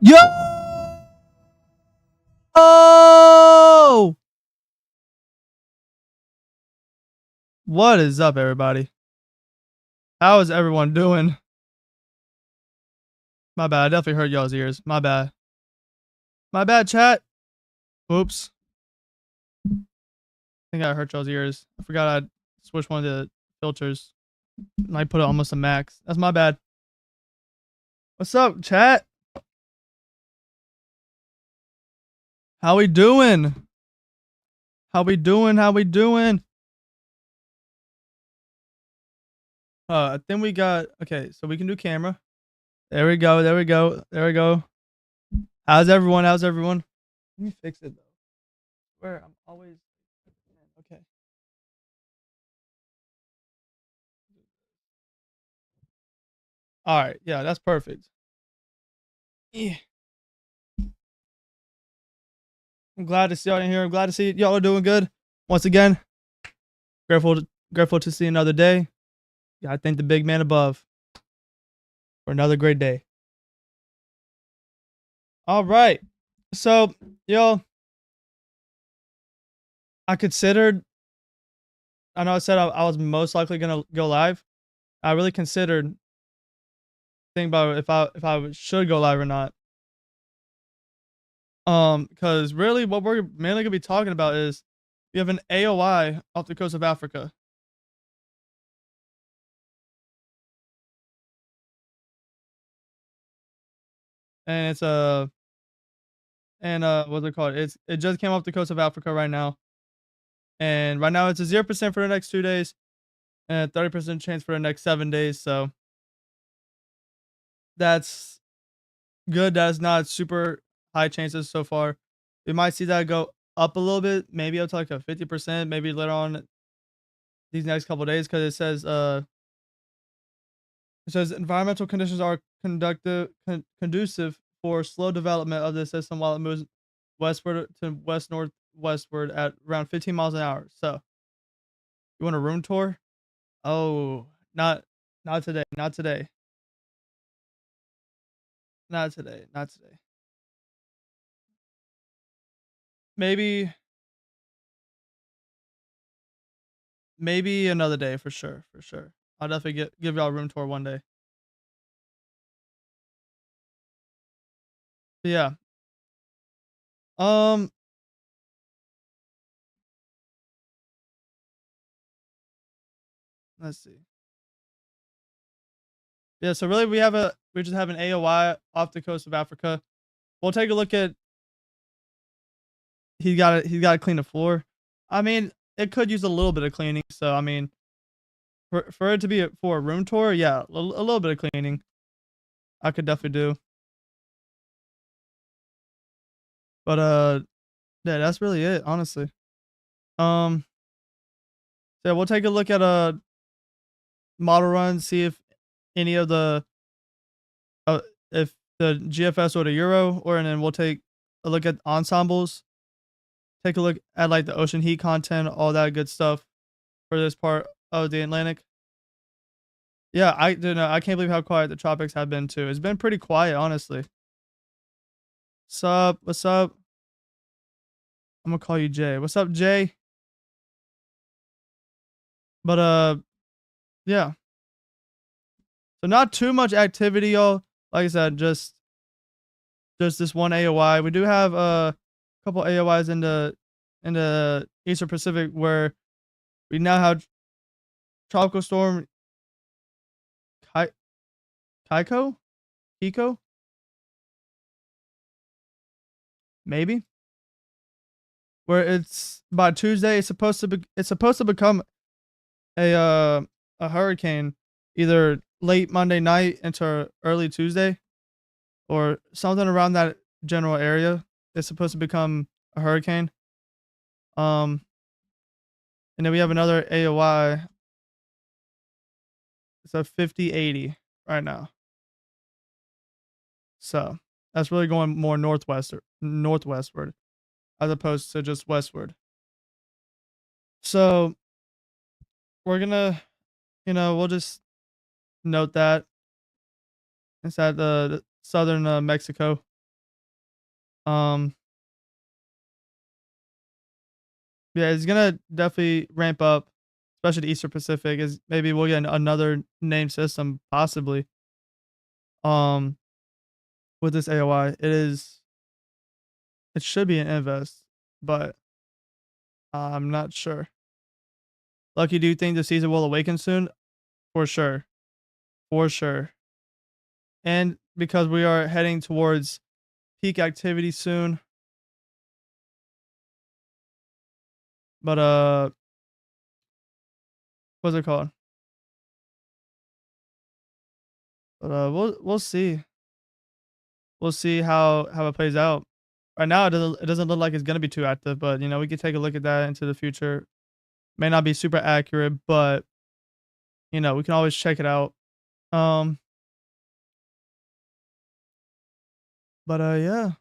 Yo! What is up, everybody? How is everyone doing? My bad. I definitely hurt y'all's ears. My bad. My bad, chat. Oops. I think I hurt y'all's ears. I forgot I'd switch one of the filters. And I put it almost to max. That's my bad. What's up, chat? How we doing? How we doing? How we doing? I think we got... Okay, so we can do camera. There we go. There we go. There we go. How's everyone? How's everyone? Let me fix it, though. Where I'm always... Okay. All right. Yeah, that's perfect. Yeah. I'm glad to see y'all in here. I'm glad to see y'all are doing good. Once again, grateful to see another day. Yeah, I thank the big man above for another great day. All right. So, y'all, I considered, I know I said I was most likely going to go live. I really considered thinking about if I should go live or not. Because really what we're mainly going to be talking about is we have an AOI off the coast of Africa. And it's what's it called? It just came off the coast of Africa right now. And right now it's a 0% for the next 2 days and a 30% chance for the next 7 days. So that's good. That's not super high chances so far. We might see that go up a little bit, maybe up to like a 50%, maybe later on these next couple days, because it says environmental conditions are conducive for slow development of the system while it moves westward to west northwestward at around 15 miles an hour. So you want a room tour? Oh, not today, not today. Not today, not today. Maybe another day for sure, for sure. I'll definitely give y'all a room tour one day. Yeah. Um, let's see. Yeah, so really we just have an AOI off the coast of Africa. We'll take a look at he's gotta clean the floor. I mean, it could use a little bit of cleaning, so I mean, for it to be for a room tour, yeah, a little bit of cleaning I could definitely do. But yeah, that's really it, honestly. Um, so yeah, we'll take a look at a model run, see any of the uh, if the GFS or the Euro, or and then we'll take a look at ensembles. Take a look at like the ocean heat content, all that good stuff for this part of the Atlantic. Yeah, I don't know. I can't believe how quiet the tropics have been too. It's been pretty quiet, honestly. Sup? What's up? I'm gonna call you Jay. What's up, Jay? But yeah. So not too much activity, y'all. Like I said, just this one AOI. We do have a couple AOIs in the Eastern Pacific where we now have tropical storm Kai- Kaiko, Kiko, maybe, where it's by Tuesday. It's supposed to become a hurricane, either late Monday night into early Tuesday, or something around that general area. It's supposed to become a hurricane. Um, and then we have another AOI. It's a 50/80 right now. So that's really going more northwestward as opposed to just westward. So we're gonna, we'll just note that it's at the southern Mexico. Um, yeah, it's gonna definitely ramp up, especially the Eastern Pacific. Is maybe we'll get another name system possibly. Um, with this AOI, it should be an invest, but I'm not sure. Lucky, do you think the season will awaken soon? For sure, for sure. And because we are heading towards peak activity soon. But what's it called? But we'll see. We'll see how it plays out. Right now, it doesn't look like it's gonna be too active, but we could take a look at that into the future. May not be super accurate, but we can always check it out. Um, but yeah,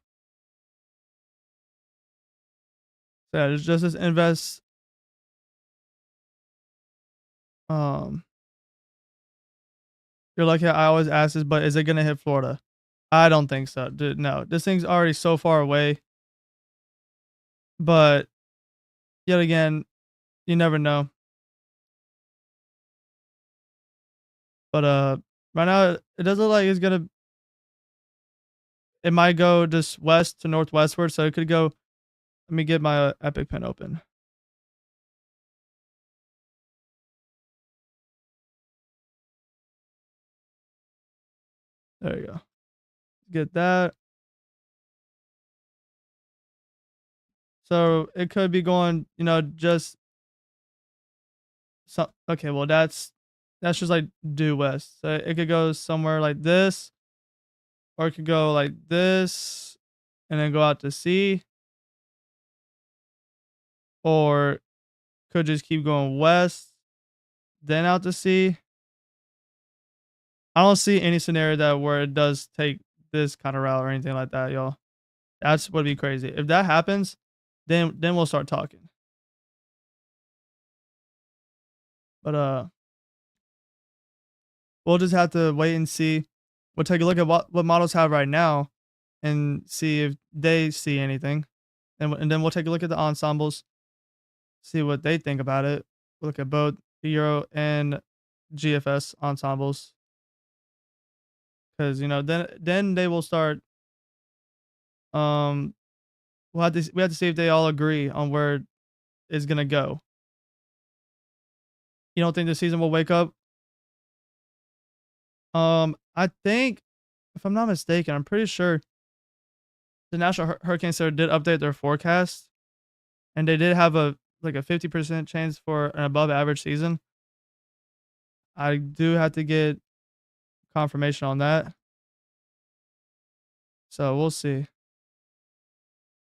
so yeah, just this invest. Um, you're lucky I always ask this, but is it gonna hit Florida? I don't think so. Dude, no, this thing's already so far away. But yet again, you never know. But right now it doesn't look like it's gonna. It might go just west to northwestward, so it could go. Let me get my Epic Pen open. There you go. Get that. So it could be going, just so. Okay, well that's just like due west. So it could go somewhere like this, or it could go like this, and then go out to sea, or could just keep going west, then out to sea. I don't see any scenario that where it does take this kind of route or anything like that, y'all. That's would be crazy. If that happens, then we'll start talking. But we'll just have to wait and see. We'll take a look at what models have right now and see if they see anything. And then we'll take a look at the ensembles, see what they think about it. We'll look at both the Euro and GFS ensembles. Because then they will start Um, we have to see if they all agree on where it's gonna go. You don't think the season will wake up? I think, if I'm not mistaken, I'm pretty sure the National Hurricane Center did update their forecast, and they did have a like a 50% chance for an above average season. I do have to get confirmation on that, so we'll see.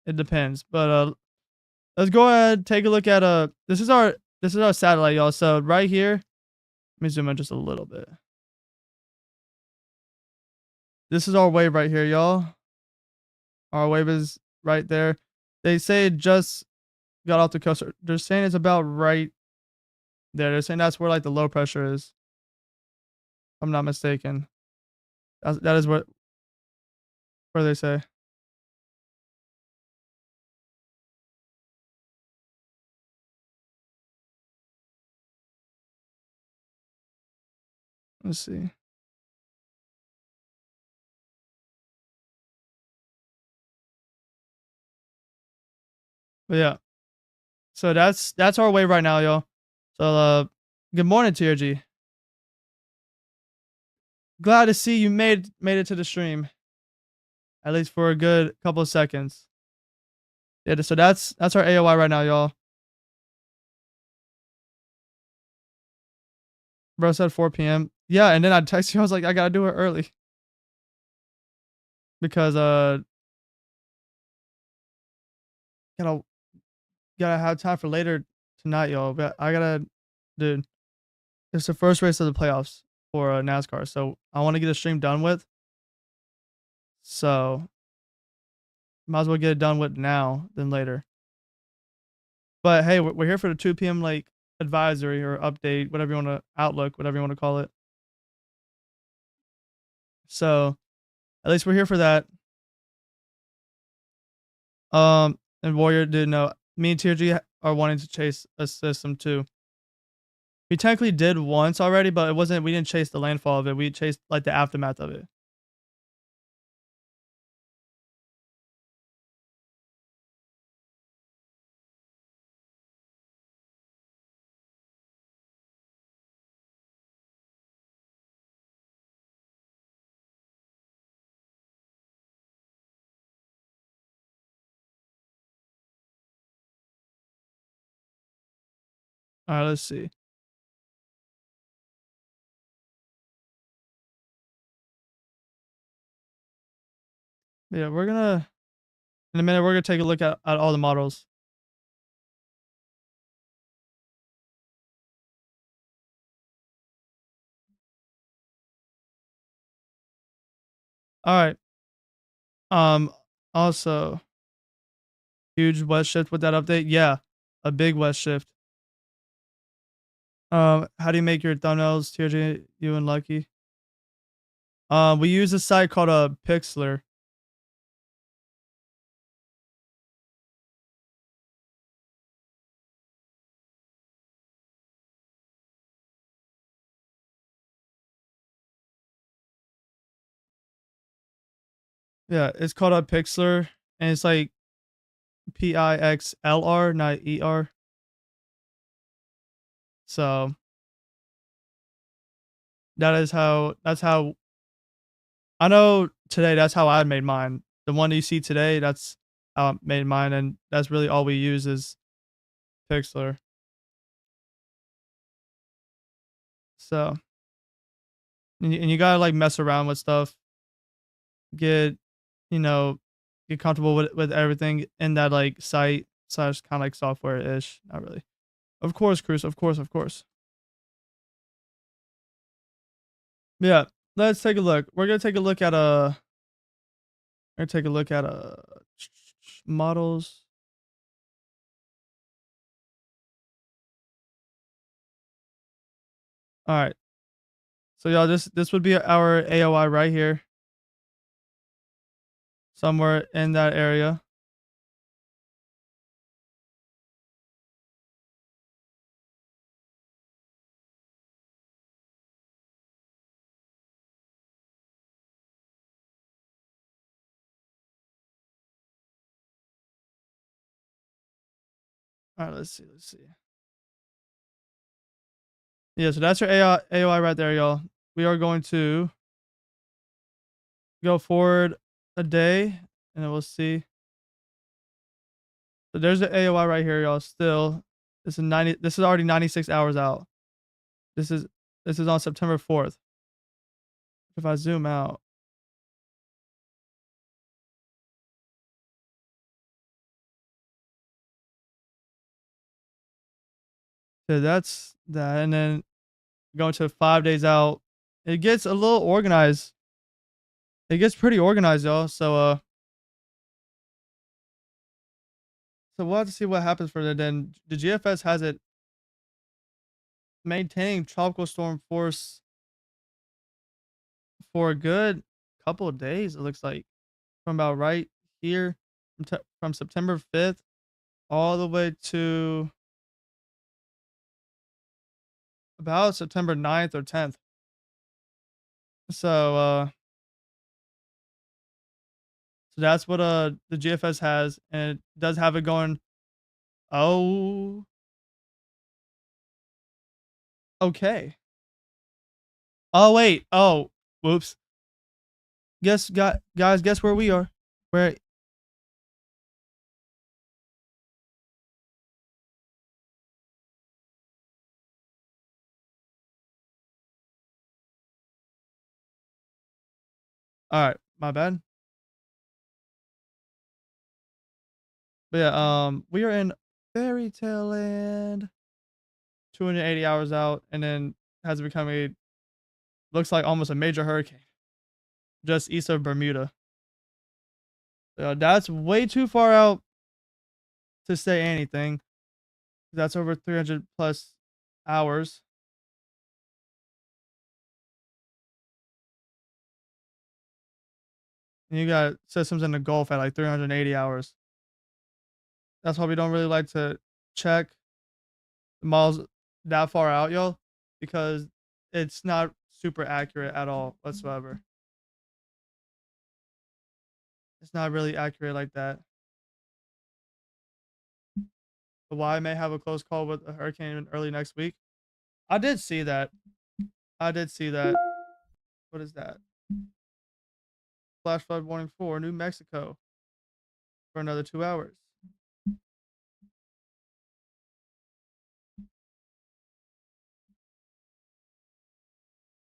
It depends, but let's go ahead take a look at this is our satellite, y'all. So right here, let me zoom in just a little bit. This is our wave right here, y'all. Our wave is right there. They say it just got off the coast. They're saying it's about right there. They're saying that's where like the low pressure is. If I'm not mistaken. That is where they say. Let's see. But yeah. So that's our wave right now, y'all. So good morning, TRG. Glad to see you made it to the stream. At least for a good couple of seconds. Yeah, so that's our AOI right now, y'all. Bro said 4 p.m. Yeah, and then I text you, I was like, I gotta do it early. Because gotta gotta have time for later tonight, y'all. But I gotta dude, it's the first race of the playoffs for NASCAR. So I wanna get a stream done with. So might as well get it done with now than later. But hey, we're here for the 2 p.m. like advisory or update, whatever you want to outlook, whatever you want to call it. So at least we're here for that. And Warrior did know me and TRG are wanting to chase a system too. We technically did once already, but it wasn't. We didn't chase the landfall of it. We chased like the aftermath of it. All right, let's see. Yeah, we're gonna in a minute. We're gonna take a look at all the models. All right. Also, huge west shift with that update. Yeah, a big west shift. How do you make your thumbnails, TRG? You and Lucky. We use a site called a Pixlr. Yeah, it's called a Pixlr, and it's like Pixlr, not ER. So that's how I know today. That's how I made mine. The one you see today, that's how I made mine, and that's really all we use is Pixlr. So and you gotta like mess around with stuff, get you know, get comfortable with everything in that like site slash kind of like software ish. Not really. Of course, Cruz. Of course, of course. Yeah, let's take a look. We're gonna take a look at models. All right. So y'all, this would be our AOI right here, somewhere in that area. All right, let's see. Let's see. Yeah, so that's your AOI right there, y'all. We are going to go forward a day, and then we'll see. So there's the AOI right here, y'all. Still, this is 90. This is already 96 hours out. This is on September 4th. If I zoom out, so that's that, and then going to 5 days out, it gets a little organized. It gets pretty organized, y'all. So we'll have to see what happens for that. Then the GFS has it maintaining tropical storm force for a good couple of days. It looks like from about right here from September 5th all the way to about September 9th or 10th. So that's what the GFS has, and it does have it going. Oh, okay. Oh wait. Oh, whoops. Guys, guess where we are? Where? All right, my bad. But yeah, we are in fairy tale land. 280 hours out, and then has become a looks like almost a major hurricane just east of Bermuda. That's way too far out to say anything. That's over 300 plus hours. And you got systems in the Gulf at like 380 hours. That's why we don't really like to check the models that far out, y'all, because it's not super accurate at all whatsoever. It's not really accurate like that. Hawaii may have a close call with a hurricane early next week. I did see that. I did see that. What is that? Flash flood warning for New Mexico for another 2 hours.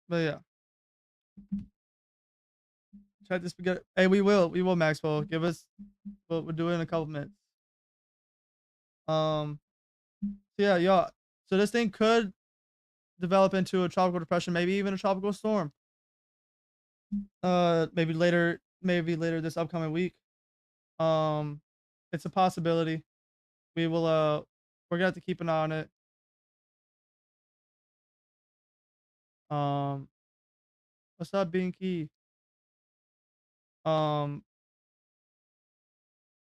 But yeah, check this. Hey, we will, Maxwell. Give us. We'll do it in a couple minutes. So yeah, y'all. So this thing could develop into a tropical depression, maybe even a tropical storm. Maybe later this upcoming week. Um, it's a possibility. We will. We're gonna have to keep an eye on it. Um, what's up, Binky? Um,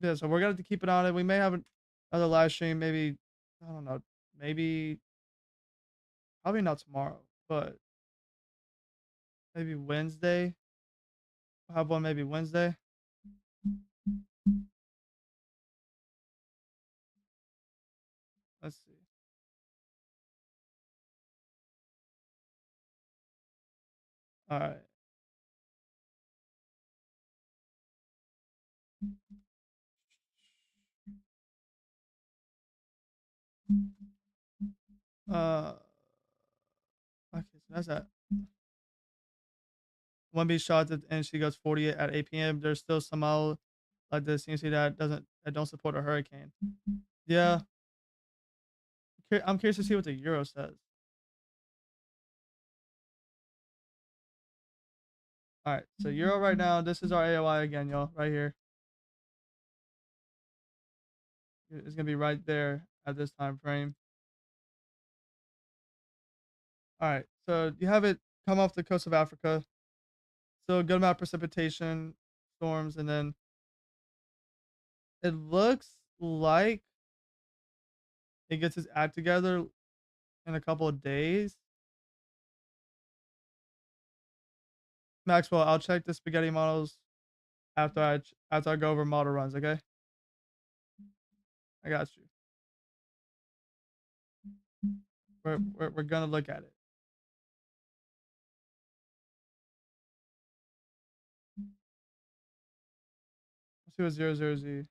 yeah. So we're gonna have to keep an eye on it. We may have another live stream. Maybe I don't know. Maybe probably not tomorrow, but maybe Wednesday. We'll have one maybe Wednesday. Let's see. All right. Uh, okay, so that's that. One beat shot and she goes 48 at 8 p.m. There's still some out like this. You see that don't support a hurricane. Yeah, I'm curious to see what the Euro says. All right, so Euro right now. This is our AOI again, y'all. Right here. It's gonna be right there at this time frame. All right, so you have it come off the coast of Africa. So a good amount of precipitation, storms, and then it looks like it gets its act together in a couple of days. Maxwell, I'll check the spaghetti models after I go over model runs. Okay, I got you. we're gonna look at it. Let's see what 00Z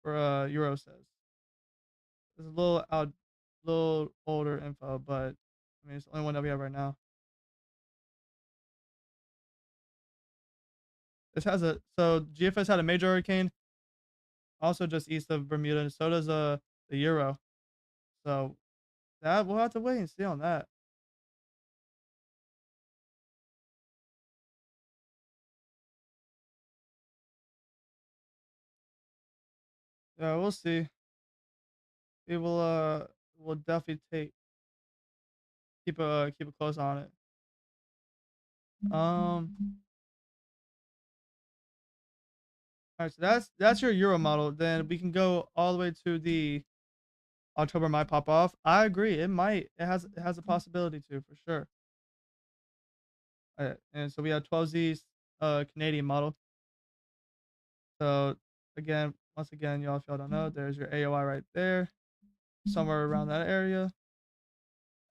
for Euro says. It's a little older info, but I mean it's the only one that we have right now. This has a so GFS had a major hurricane, also just east of Bermuda, and so does the Euro. So that we'll have to wait and see on that. Yeah, we'll see. We will definitely keep a close on it. All right, so that's your Euro model. Then we can go all the way to the October might pop off. I agree. It might. It has a possibility to for sure. And so we have 12Z's Canadian model. So again, once again, y'all, if y'all don't know, there's your AOI right there, somewhere around that area.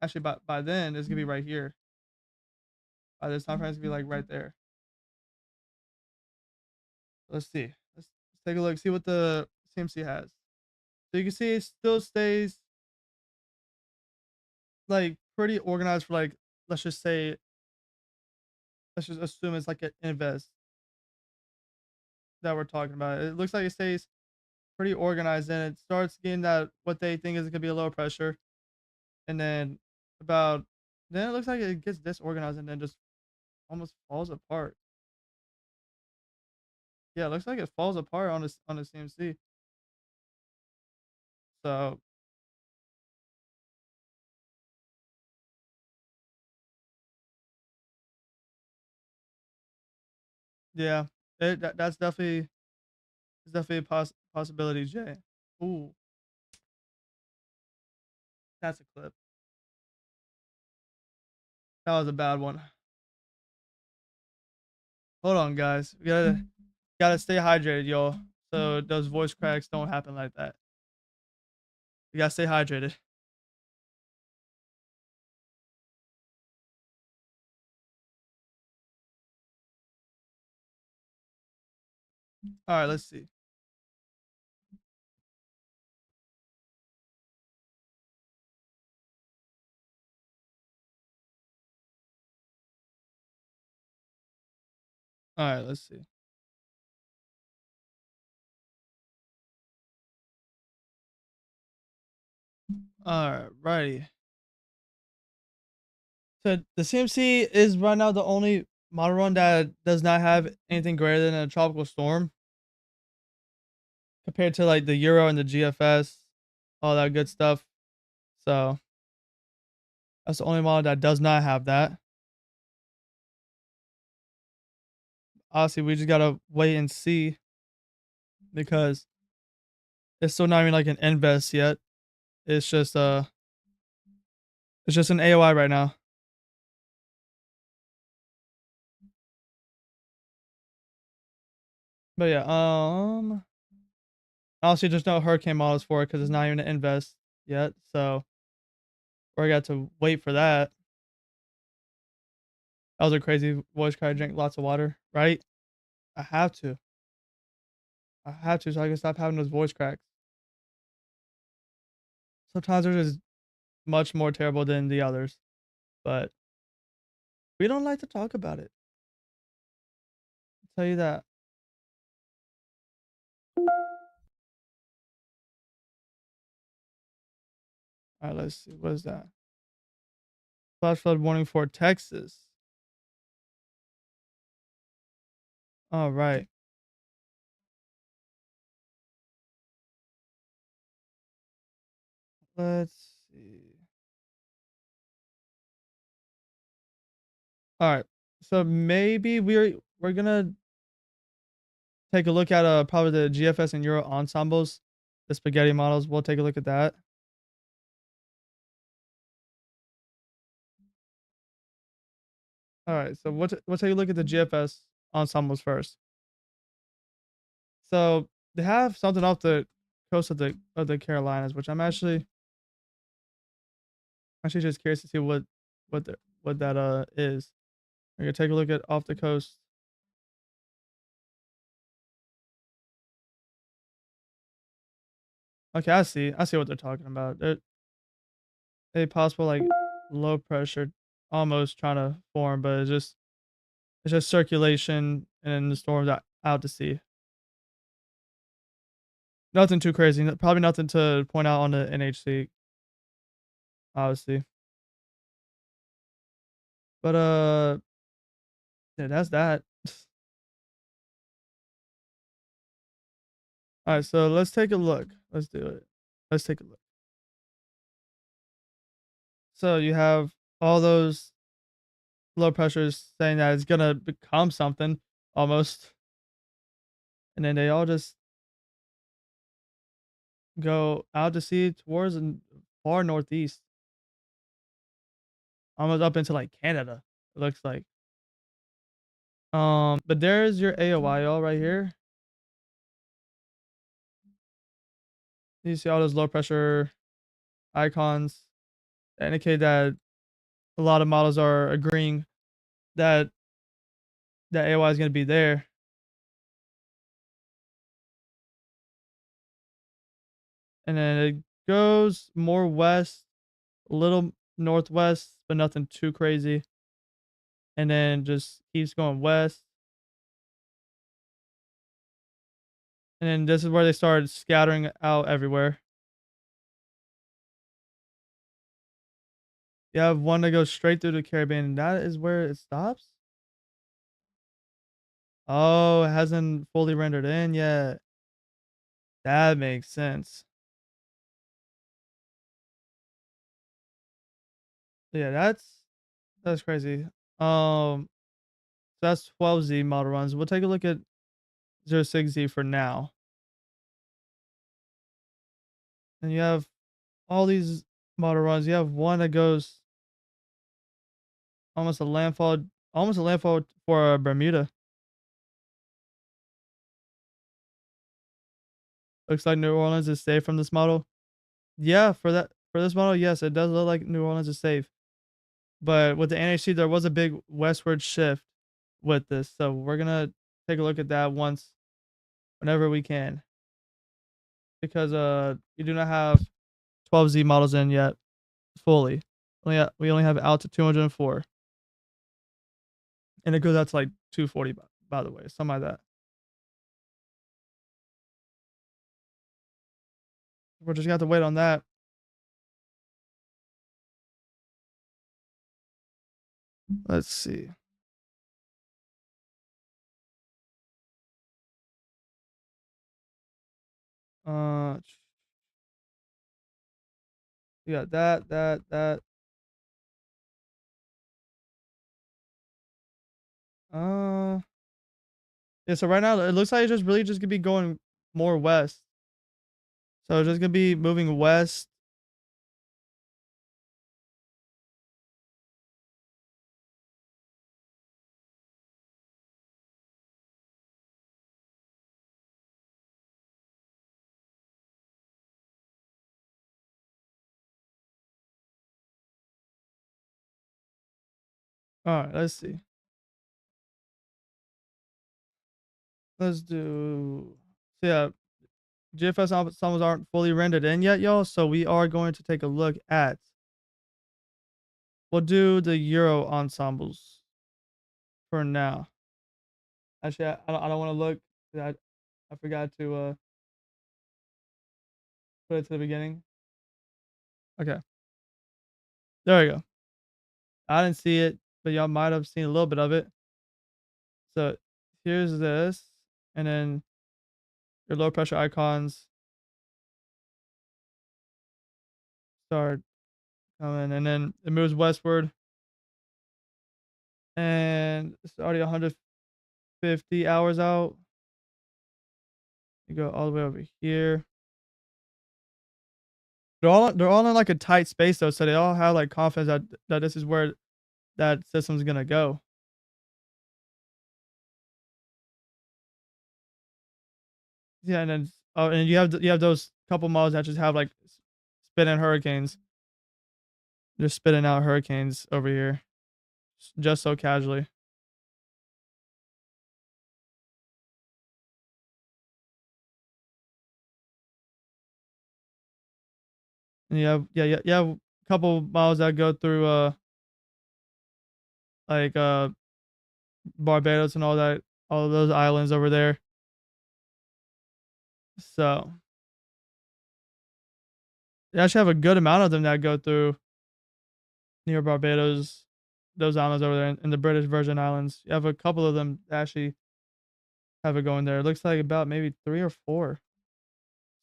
Actually, by then it's gonna be right here. By this time frame, it's gonna be like right there. Let's see. Let's take a look. See what the CMC has. So you can see it still stays like pretty organized for like let's just say let's just assume it's like an invest that we're talking about. It looks like it stays pretty organized and it starts getting that what they think is gonna be a low pressure, and then about then it looks like it gets disorganized and then just almost falls apart. Yeah, it looks like it falls apart on the CMC. So yeah, that's definitely a possibility, Jay. Ooh, that's a clip. That was a bad one. Hold on, guys. We gotta stay hydrated, y'all. So those voice cracks don't happen like that. You gotta stay hydrated. All right, let's see. All right, let's see. All right, righty. So the CMC is right now the only model run that does not have anything greater than a tropical storm compared to like the Euro and the GFS, all that good stuff. So that's the only model that does not have that. Obviously, we just gotta wait and see because it's still not even like an invest yet. It's just it's just an AOI right now. But yeah, obviously there's no hurricane models for it because it's not even an invest yet. So we got to wait for that. That was a crazy voice cry. Drink lots of water, right? I have to. I have to so I can stop having those voice cracks. Sometimes they're just much more terrible than the others, but we don't like to talk about it. I'll tell you that. All right, let's see. What is that? Flash flood warning for Texas. All right. Let's see. All right. So maybe we're gonna take a look at probably the GFS and Euro ensembles, the spaghetti models. We'll take a look at that. All right. So we'll take a look at the GFS ensembles first. So they have something off the coast of the Carolinas, which I'm actually Actually, just curious to see what that is. We're gonna take a look at off the coast. Okay, I see what they're talking about. They're a possible like low pressure almost trying to form, but it's just circulation and the storms out to sea. Nothing too crazy. Probably nothing to point out on the NHC, obviously. But yeah, that's that. All right, so let's take a look. Let's do it. Let's take a look. So you have all those low pressures saying that it's gonna become something almost, and then they all just go out to sea towards the far northeast, almost up into like Canada. It looks like. But there's your AOIL right here. You see all those low pressure icons that indicate that a lot of models are agreeing that that AOI is going to be there. And then it goes more west, a little northwest, but nothing too crazy. And then just keeps going west. And then this is where they started scattering out everywhere. You have one that goes straight through the Caribbean, and that is where it stops. Oh, it hasn't fully rendered in yet. That makes sense. Yeah, that's crazy. So that's 12Z model runs. We'll take a look at 06Z for now. And you have all these model runs. You have one that goes almost a landfall for Bermuda. Looks like New Orleans is safe from this model. Yeah, for this model, yes, it does look like New Orleans is safe. But with the NHC, there was a big westward shift with this, so we're gonna take a look at that whenever we can, because we do not have 12Z models in yet fully. We only have out to 204, and it goes out to like 240 by the way, something like that. We're just gonna have to wait on that. Let's see. Uh, we got that. Uh, yeah. So right now it looks like it's just really just gonna be going more west. So it's just gonna be moving west. All right, let's see. Let's do. So yeah, GFS ensembles aren't fully rendered in yet, y'all. So we are going to take a look at. We'll do the Euro ensembles for now. Actually, I don't want to look. I forgot to put it to the beginning. Okay, there we go. I didn't see it, but y'all might have seen a little bit of it. So here's this, and then your low pressure icons start coming, and then it moves westward, and it's already 150 hours out. You go all the way over here. They're all in like a tight space though, so they all have like confidence that this is where that system's gonna go. Yeah, and then and you have those couple models that just have like spinning hurricanes. Just spitting out hurricanes over here, just so casually. And you have a couple miles that go through like Barbados and all of those islands over there. So you actually have a good amount of them that go through near Barbados, those islands over there, in the British Virgin Islands. You have a couple of them that actually have it going there. It looks like about maybe 3 or 4,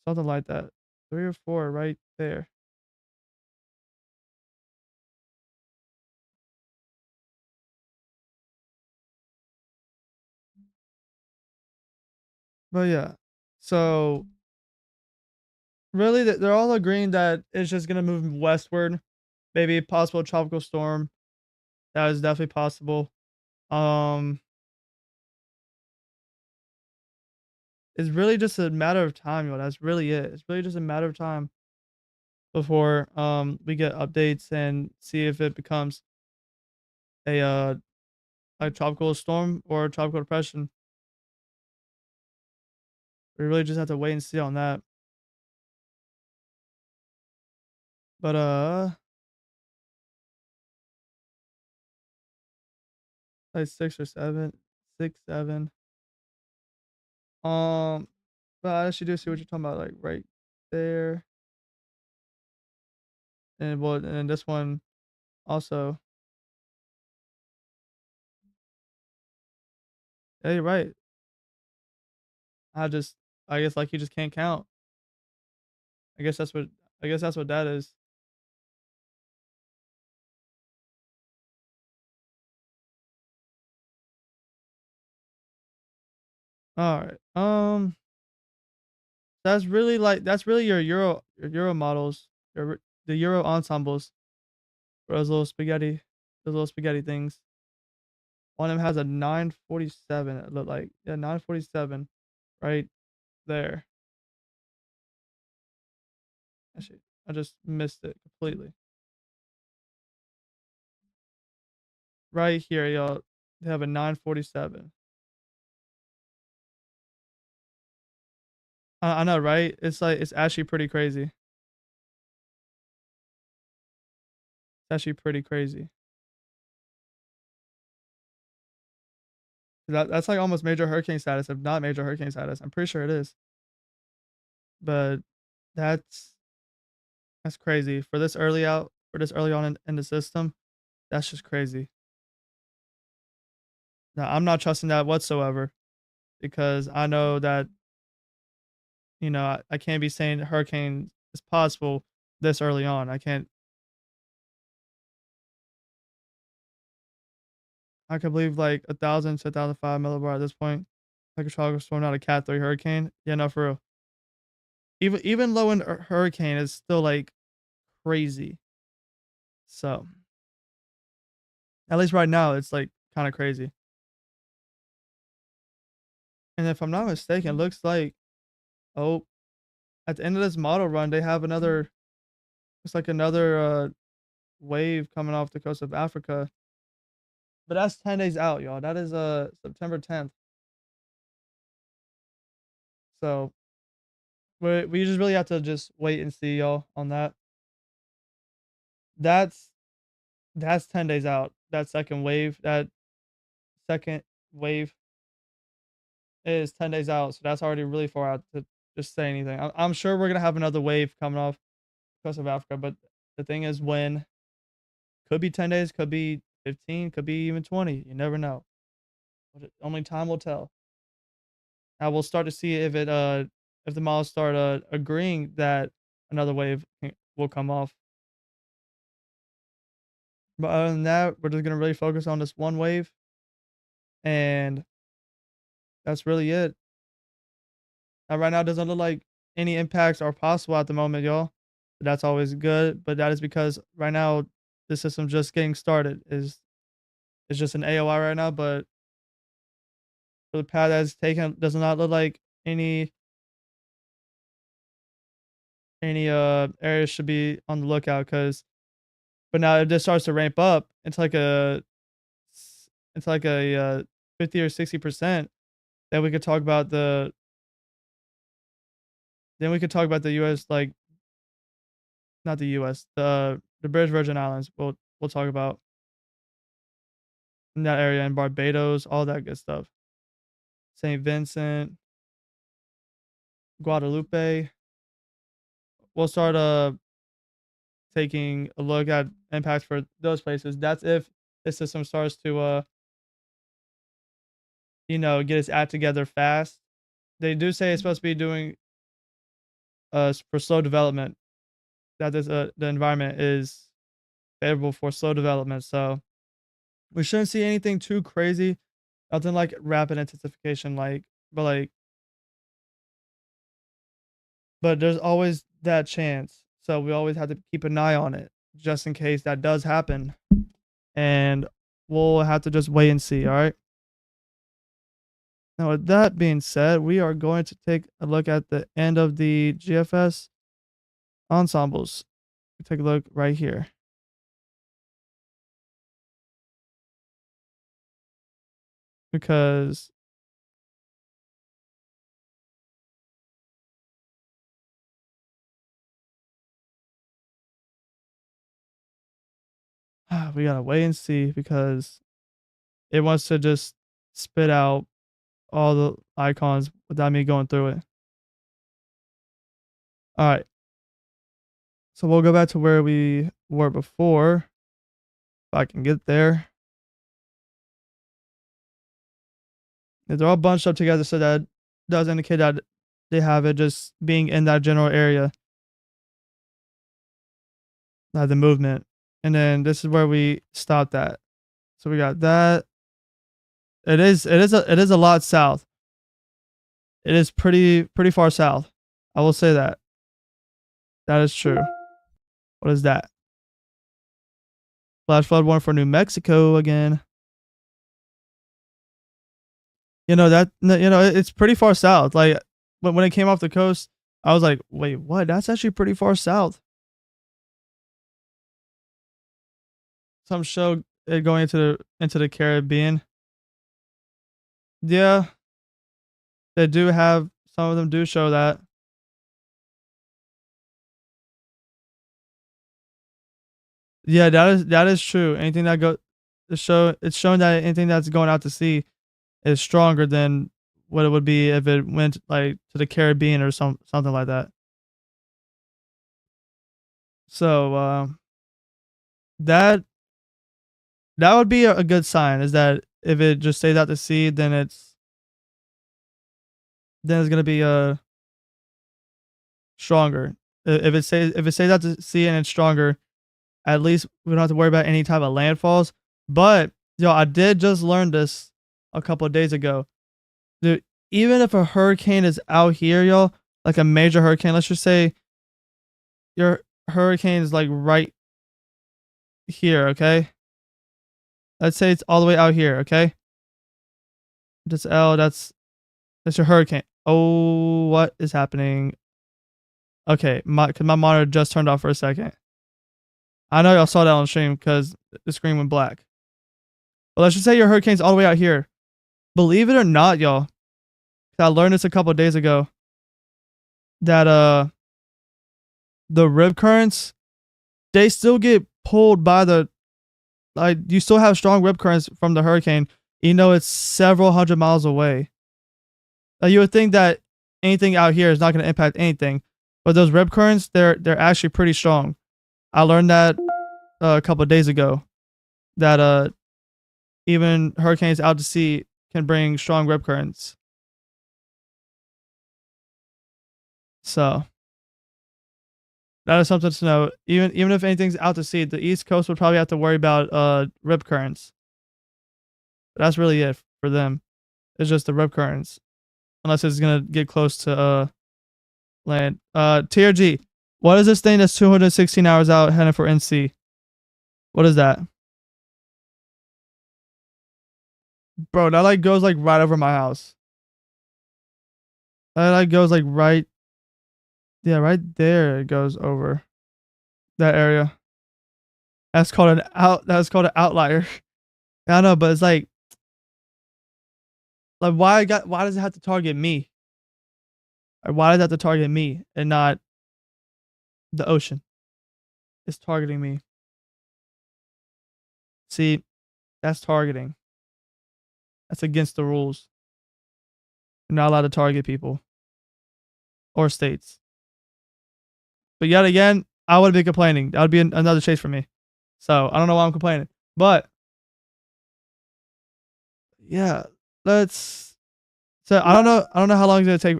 something like that. 3 or 4 right there. But yeah, so really, they're all agreeing that it's just gonna move westward. Maybe a possible tropical storm. That is definitely possible. Um, it's really just a matter of time, yo. That's really it. It's really just a matter of time before we get updates and see if it becomes a tropical storm or a tropical depression. We really just have to wait and see on that. But like 6 or 7, 6, 7. But I actually do see what you're talking about, like right there, and well, and this one also. Yeah, you're right. I just, I guess like you just can't count. I guess that's what, I guess that's what that is. All right. That's really your Euro models, the Euro ensembles, for those little spaghetti things. One of them has a 947. It looked like, yeah, 947, right there. Actually, I just missed it completely. Right here, y'all. They have a 947. I know, right? It's like it's actually pretty crazy. It's actually pretty crazy. That's like almost major hurricane status, if not major hurricane status. I'm pretty sure it is. But that's that's crazy for this early on in the system. That's just crazy. Now I'm not trusting that whatsoever because I know that I can't be saying hurricane is possible this early on. I can't. I could believe like 1,000 to 1,005 millibar at this point. Like a tropical storm, not a Cat 3 hurricane. Yeah, no, for real. Even low end hurricane is still like crazy. So at least right now, it's like kind of crazy. And if I'm not mistaken, it looks like, oh, at the end of this model run, they have another. It's like another wave coming off the coast of Africa. But that's 10 days out, y'all. That is September 10th. So we just really have to just wait and see, y'all, on that. That's that's 10 days out. That second wave is 10 days out. So that's already really far out to just say anything. I'm sure we're gonna have another wave coming off the coast of Africa, but the thing is, when could be 10 days, could be 15, could be even 20. You never know. But only time will tell. Now we'll start to see if the models start agreeing that another wave will come off. But other than that, we're just gonna really focus on this one wave, and that's really it. Right now, it doesn't look like any impacts are possible at the moment, y'all. But that's always good. But that is because right now the system just getting started. Is just an AOI right now, but for the path that it's taken, does not look like any areas should be on the lookout because But now if this starts to ramp up into like a 50 or 60%, then we could talk about the US, like not the US, the British Virgin Islands. We'll talk about in that area, and Barbados, all that good stuff. St. Vincent, Guadalupe. We'll start taking a look at impacts for those places. That's if the system starts to get its act together fast. They do say it's supposed to be doing for slow development. That the environment is favorable for slow development. So we shouldn't see anything too crazy. Nothing like rapid intensification, but there's always that chance. So we always have to keep an eye on it just in case that does happen. And we'll have to just wait and see, all right? Now, with that being said, we are going to take a look at the end of the GFS ensembles. Take a look right here. Because we gotta wait and see because it wants to just spit out all the icons without me going through it. All right. So we'll go back to where we were before. If I can get there. They're all bunched up together, so that does indicate that they have it just being in that general area. The movement. And then this is where we stopped at. So we got that. It is a lot south. It is pretty far south. I will say that. That is true. What is that? Flash flood warning for New Mexico again. It's pretty far south. Like when it came off the coast, I was like, wait, what? That's actually pretty far south. Some show it going into the Caribbean. Yeah, they do have, some of them do show that. Yeah, that is true. Anything that go the show it's showing that anything that's going out to sea is stronger than what it would be if it went like to the Caribbean or something like that. So that that would be a good sign, is that if it just stays out to sea, then it's gonna be stronger. If it stays out to sea and it's stronger, at least we don't have to worry about any type of landfalls. But I did just learn this a couple of days ago. Dude, even if a hurricane is out here, y'all, like a major hurricane, let's just say your hurricane is like right here, okay? Let's say it's all the way out here, okay? That's L, that's your hurricane. Oh, what is happening? Okay, cause my monitor just turned off for a second. I know y'all saw that on stream because the screen went black. But let's just say your hurricane's all the way out here. Believe it or not, y'all, I learned this a couple of days ago, that the rip currents, they still get pulled by you still have strong rip currents from the hurricane, even though it's several hundred miles away. You would think that anything out here is not going to impact anything, but those rip currents, they're actually pretty strong. I learned that a couple of days ago, that even hurricanes out to sea can bring strong rip currents. So that is something to know. Even if anything's out to sea, the East Coast would probably have to worry about rip currents. But that's really it for them. It's just the rip currents, unless it's gonna get close to land. TRG, what is this thing that's 216 hours out heading for NC? What is that? Bro, that like goes like right over my house. That like goes like right, yeah, right there. It goes over that area. That's called an outlier. I know, but it's like why does it have to target me? Or why does it have to target me and not the ocean? It's targeting me. See, that's targeting. That's against the rules. You're not allowed to target people or states. But yet again, I would be complaining. That would be another chase for me. So I don't know why I'm complaining. But yeah, let's. So I don't know. I don't know how long it's gonna take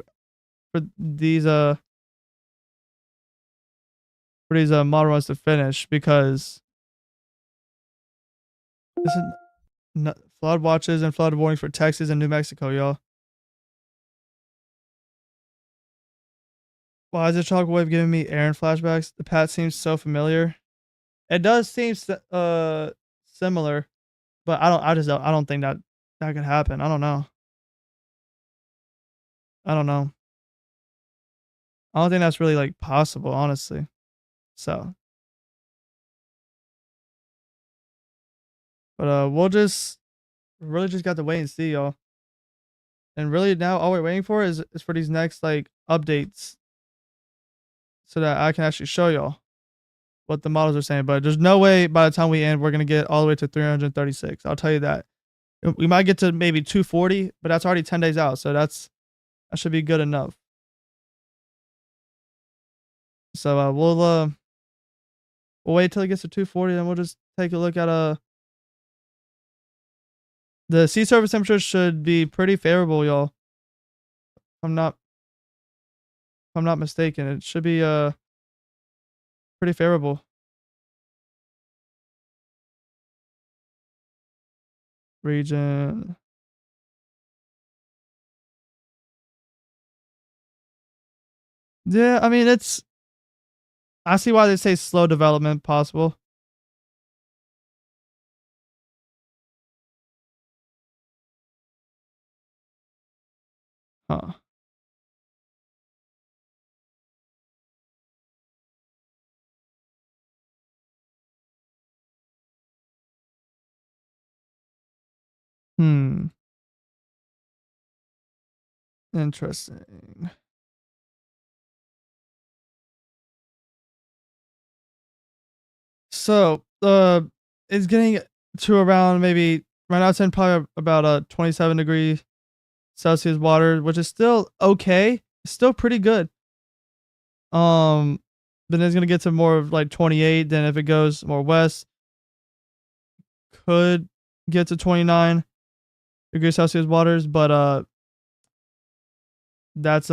for these model runs to finish because this is flood watches and flood warnings for Texas and New Mexico, y'all. Why is the chocolate wave giving me Aaron flashbacks? The path seems so familiar. It does seem similar, but I don't think that could happen. I don't know. I don't know. I don't think that's really like possible, honestly. So, but we'll just really just got to wait and see, y'all. And really now all we're waiting for is for these next like updates so that I can actually show y'all what the models are saying. But there's no way by the time we end we're gonna get all the way to 336. I'll tell you that. We might get to maybe 240, but that's already 10 days out, so that should be good enough. So we'll wait till it gets to 240, then we'll just take a look at the sea surface temperature should be pretty favorable, y'all. If I'm not mistaken, it should be pretty favorable. Region. Yeah, I mean I see why they say slow development possible. Huh. Hmm. Interesting. So, it's getting to around maybe right now it's in probably about a 27 degrees Celsius water, which is still okay. It's still pretty good. Um, but then it's gonna get to more of like 28. Then if it goes more west, could get to 29 degrees Celsius waters, but that's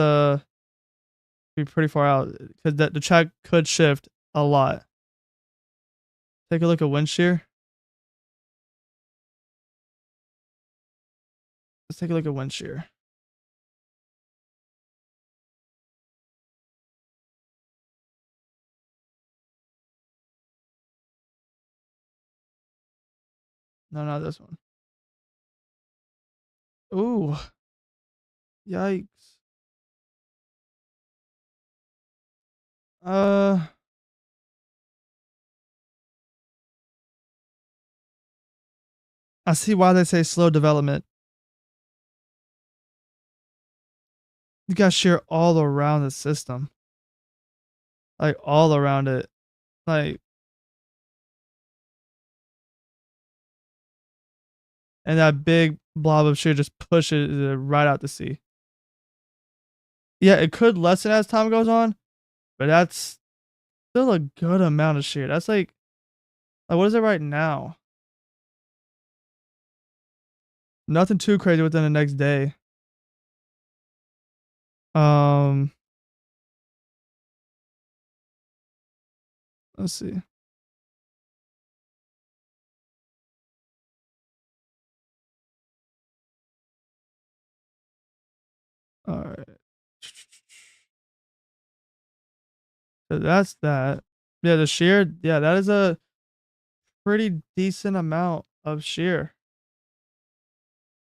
be pretty far out because the track could shift a lot. Take a look at wind shear. Let's take a look at wind shear. No, not this one. Ooh, yikes. Uh, I see why they say slow development. You got shear all around the system, like all around it, like, and that big blob of shear just pushes it right out to sea. Yeah, it could lessen as time goes on, but that's still a good amount of shear. That's like what is it right now? Nothing too crazy within the next day. Um, let's see. All right. So that's that. Yeah, the shear. Yeah, that is a pretty decent amount of shear.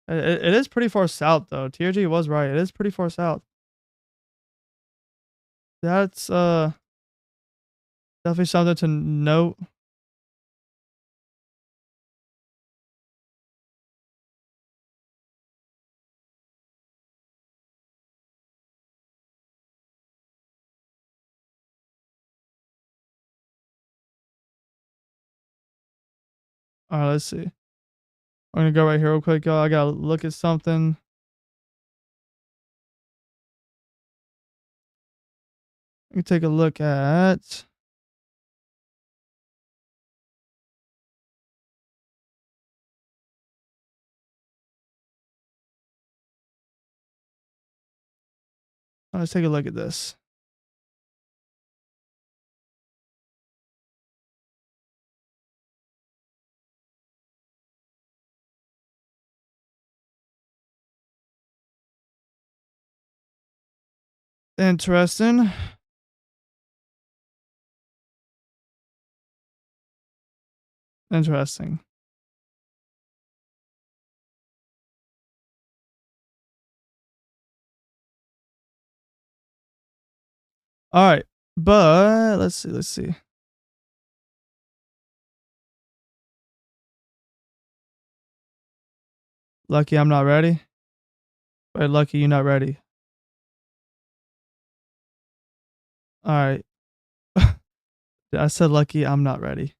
It is pretty far south though. TRG was right. It is pretty far south. That's definitely something to note. All right, let's see. I'm gonna go right here real quick, y'all. I gotta look at something. Let me take a look at. Let's take a look at this. Interesting. Interesting. All right, but let's see. Let's see. Lucky I'm not ready. Wait, Lucky, you're not ready. All right. I said Lucky, I'm not ready.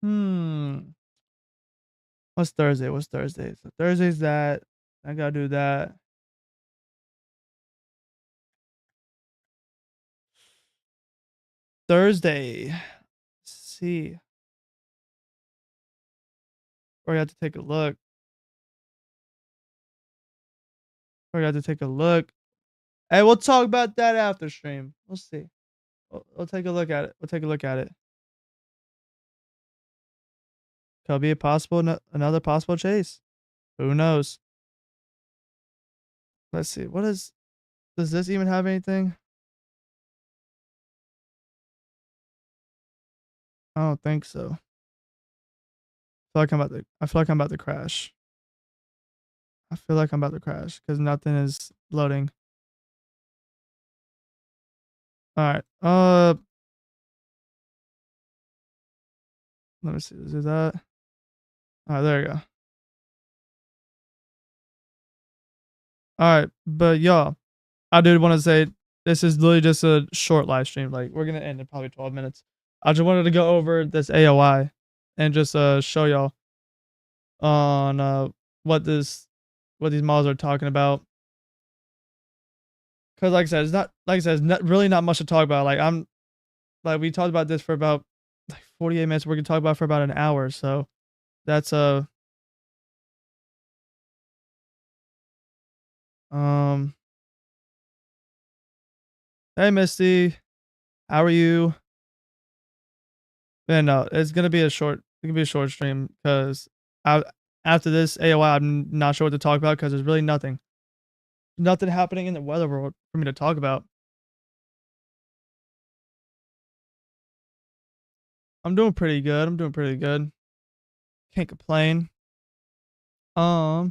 Hmm. What's Thursday? What's Thursday? So Thursday's that. I gotta do that. Thursday. Let's see. Or you have to take a look. Or you have to take a look. Hey, we'll talk about that after stream. We'll see. We'll take a look at it. We'll take a look at it. Could be a possible another possible chase. Who knows? Let's see. What is? Does this even have anything? I don't think so. I feel like I'm about to crash. I feel like I'm about to crash because nothing is loading. All right. Let me see. Let's do that. All right, there you go. All right, but y'all, I did want to say this is literally just a short live stream. Like we're gonna end in probably 12 minutes. I just wanted to go over this AOI and just show y'all on what these models are talking about. Cause like I said, it's not really not much to talk about. We talked about this for about like 48 minutes. We're gonna talk about it for about an hour. So that's um hey Misty, how are you? Man, no, it's gonna be a short. It can be a short stream because after this AOI, I'm not sure what to talk about because there's really nothing happening in the weather world for me to talk about. I'm doing pretty good. I'm doing pretty good. Can't complain. Let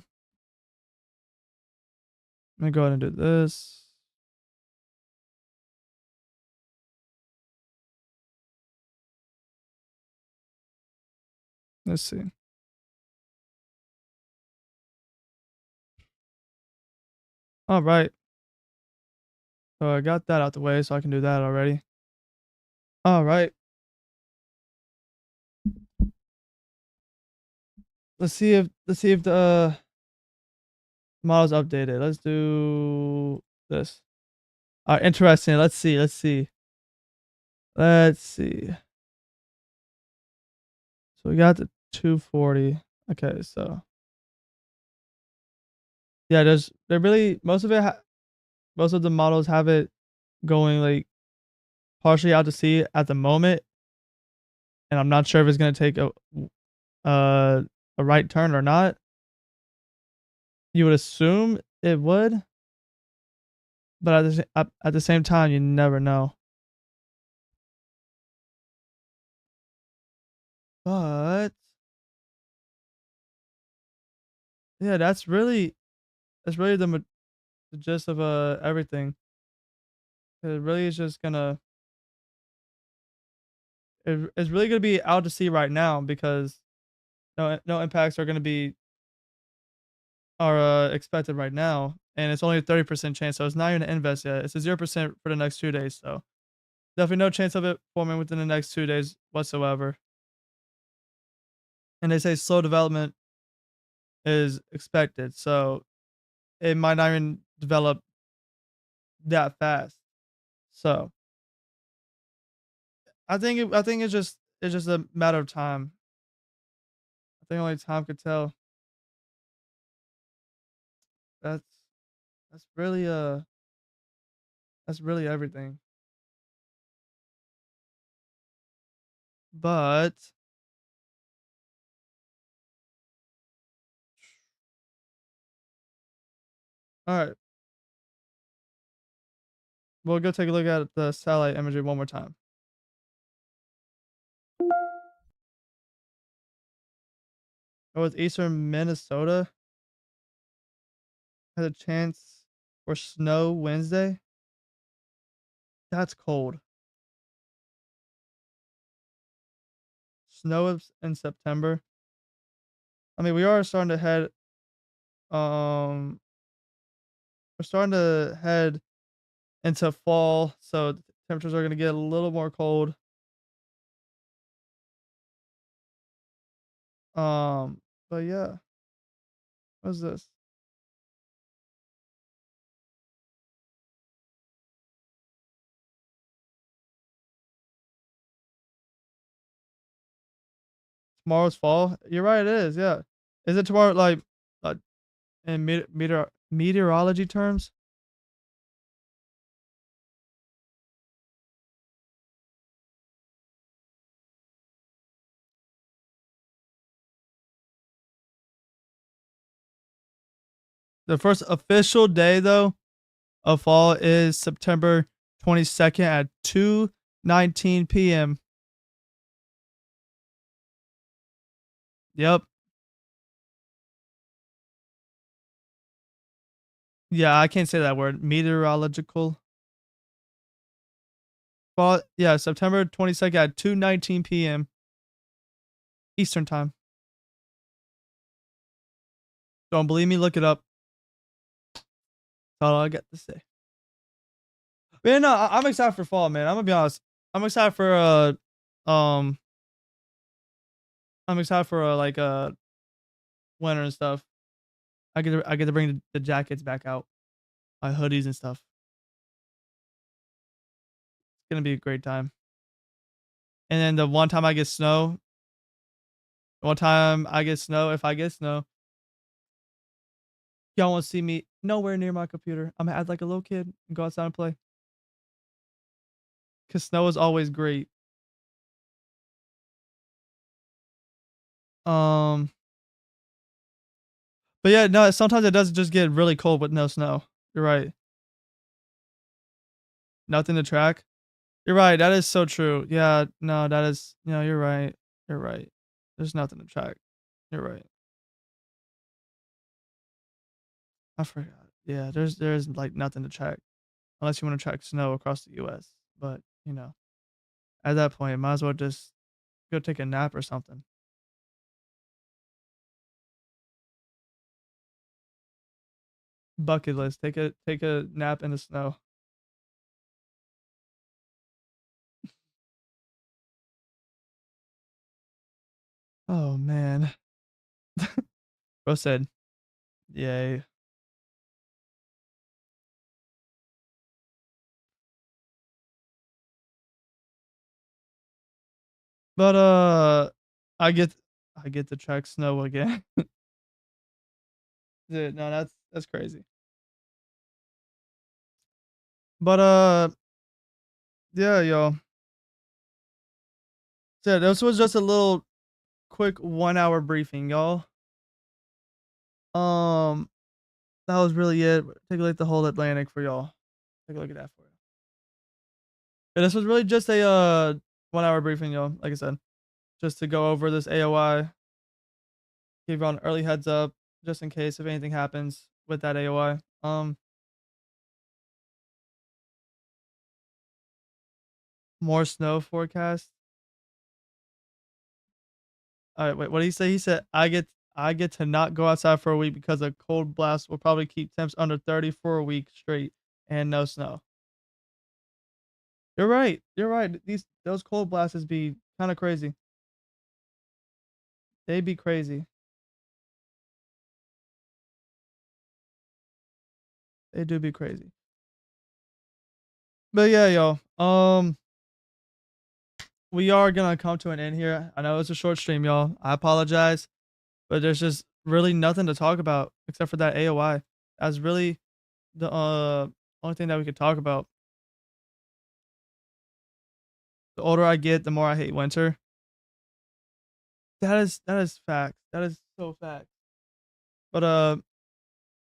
me go ahead and do this. Let's see. All right. So I got that out the way, so I can do that already. All right. Let's see if the model's updated. Let's do this. All right, interesting. Let's see. Let's see. Let's see. So we got the 240. Okay, so yeah, they're really most of the models have it going like partially out to sea at the moment, and I'm not sure if it's gonna take uh, a right turn or not. You would assume it would, but at the same time, you never know. But yeah, that's really the gist of everything. It really is just gonna it's really gonna be out to sea right now because no impacts are expected right now. and it's only a 30% chance, so it's not even an invest yet. It's a 0% for the next 2 days, so definitely no chance of it forming within the next 2 days whatsoever. And they say slow development is expected, so it might not even develop that fast. So I think it's just a matter of time. I think only time could tell. That's that's really that's really everything. But all right, we'll go take a look at the satellite imagery one more time. Oh, it's eastern Minnesota has a chance for snow Wednesday. That's cold. Snow in September. I mean, we are starting to head. Um, we're starting to head into fall, so the temperatures are gonna get a little more cold. Um, but yeah, what's this? Tomorrow's fall. You're right. It is. Yeah. Is it tomorrow? Uh, in meteorology terms? The first official day though of fall is September 22nd at 2:19 p.m. Yep. Yeah, I can't say that word. Meteorological fall. Yeah, September 22nd at 2:19 p.m. Eastern time. Don't believe me? Look it up. That's all I got to say. But yeah, no, I'm excited for fall, man. I'm gonna be honest. I'm excited for um I'm excited for like winter and stuff. I get to bring the jackets back out, my hoodies and stuff. It's gonna be a great time. And then the one time I get snow, one time I get snow, if I get snow, y'all won't see me nowhere near my computer. I'm gonna act like a little kid and go outside and play. Cause snow is always great. Um, but yeah, no, sometimes it does just get really cold with no snow. You're right. Nothing to track. You're right. That is so true. Yeah, no, that is, you're right. You're right. There's nothing to track. You're right. I forgot. Yeah, there's like nothing to track unless you want to track snow across the US. But, at that point, might as well just go take a nap or something. Bucket list. Take a nap in the snow. Oh man. Bro said, "Yay." But I get I get to track snow again. Dude, no, that's crazy. But yeah, y'all. So this was just a little quick 1 hour briefing, y'all. Um, that was really it. Take a look at the whole Atlantic for y'all. Take a look at that for you. Yeah, this was really just a 1 hour briefing, y'all. Like I said, just to go over this AOI, give y'all an early heads up, just in case if anything happens with that AOI. More snow forecast. All right, wait. What did he say? He said, I get to not go outside for a week because a cold blast will probably keep temps under 30 for a week straight and no snow. You're right. You're right. Those cold blasts be kind of crazy. They be crazy. They do be crazy. But yeah, yo. We are gonna come to an end here. I know it's a short stream, y'all. I apologize, but there's just really nothing to talk about except for that AOI. That's really the only thing that we could talk about. The older I get, the more I hate winter. That is fact. That is so fact. But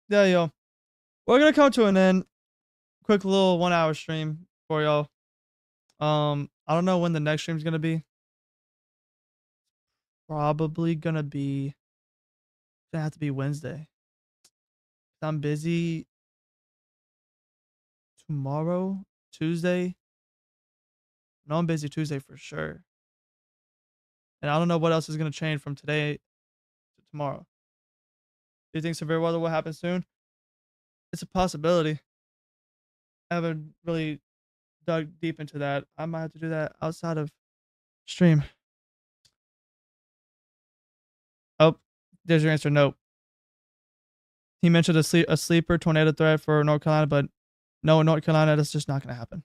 yeah, yo. We're gonna come to an end. Quick little 1 hour stream for y'all. I don't know when the next stream's gonna be. Probably gonna have to be Wednesday. I'm busy tomorrow, Tuesday. No, I'm busy Tuesday for sure. And I don't know what else is gonna change from today to tomorrow. Do you think severe weather will happen soon? It's a possibility. I haven't really dug deep into that. I might have to do that outside of stream. Oh, there's your answer. Nope. He mentioned a sleeper tornado threat for North Carolina, but no, North Carolina, that's just not gonna happen.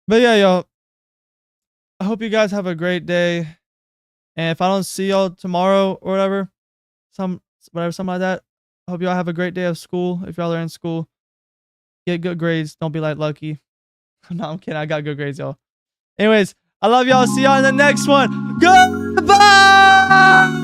But yeah, y'all. I hope you guys have a great day. And if I don't see y'all tomorrow or whatever, something like that, I hope y'all have a great day of school. If y'all are in school, get good grades. Don't be like Lucky. No, I'm kidding. I got good grades, y'all. Anyways, I love y'all. See y'all in the next one. Goodbye.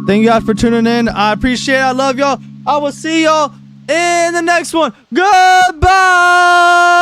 Thank you guys for tuning in. I appreciate it. I love y'all. I will see y'all in the next one. Goodbye.